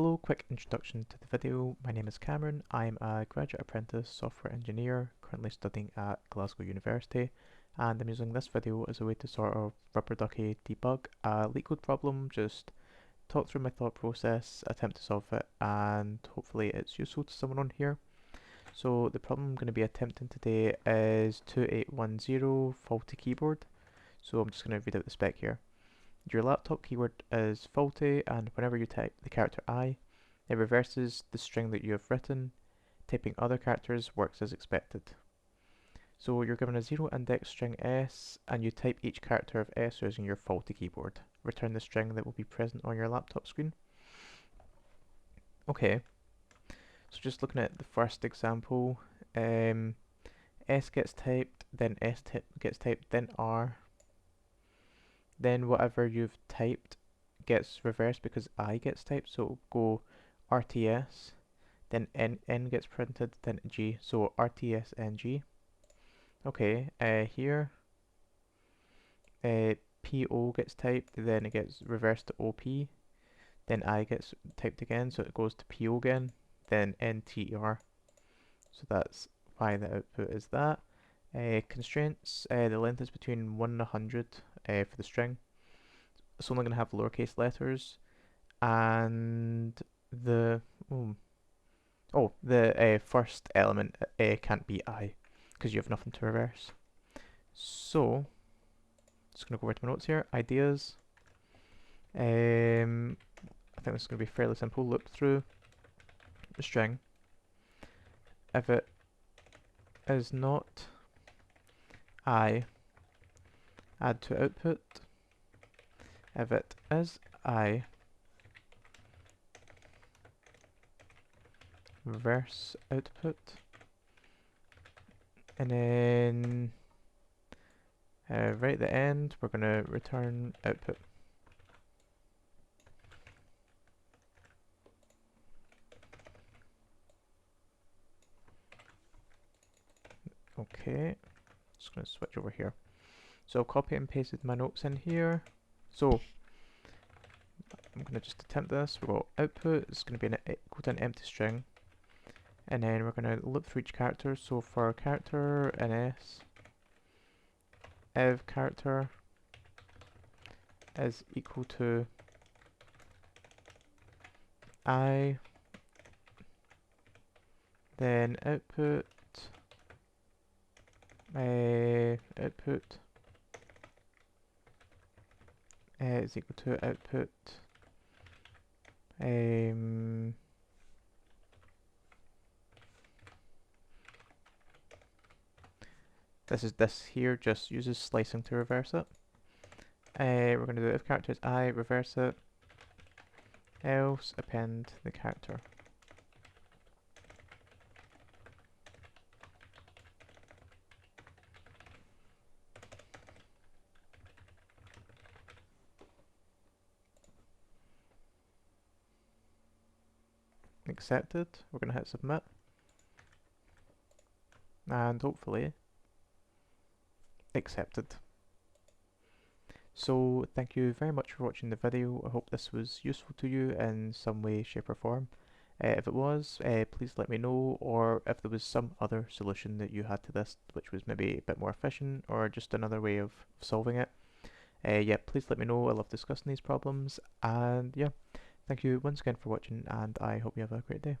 Hello, quick introduction to the video. My name is Cameron. I'm a graduate apprentice software engineer currently studying at Glasgow University, and I'm using this video as a way to sort of rubber ducky debug a LeetCode problem, just talk through my thought process, attempt to solve it, and hopefully it's useful to someone on here. So the problem I'm going to be attempting today is 2810 faulty keyboard. So I'm just going to read out the spec here. Your laptop keyword is faulty, and whenever you type the character I, it reverses the string that you have written. Typing other characters works as expected. So you're given a 0 index string S, and you type each character of S using your faulty keyboard. Return the string that will be present on your laptop screen. Okay, so just looking at the first example, S gets typed, then gets typed, then R. Then whatever you've typed gets reversed because I gets typed, so it'll go RTS, then N gets printed, then G, so RTS NG. Okay, here PO gets typed, then it gets reversed to OP, then I gets typed again, so it goes to PO again, then NTR. So that's why the output is that. Constraints, the length is between 1 and 100 for the string. It's only going to have lowercase letters, and the first element can't be I because you have nothing to reverse. So just going to go over to my notes here. Ideas. I think this is going to be fairly simple. Loop through the string. If it is not I, add to output. If it is I, reverse output. And then right at the end, we're going to return output. Okay, just going to switch over here. So copy and pasted my notes in here. So I'm going to just attempt this. We've got output, it's going to be equal to an empty string. And then we're going to loop through each character. So for character in S, if character is equal to I, then output is equal to output this here just uses slicing to reverse it. We're going to do if character is I, reverse it, else append the character. Accepted. We're going to hit submit, and hopefully accepted. So thank you very much for watching the video. I hope this was useful to you in some way, shape or form. If it was, please let me know, or if there was some other solution that you had to this which was maybe a bit more efficient or just another way of solving it. Yeah, please let me know. I love discussing these problems, and yeah, thank you once again for watching, and I hope you have a great day.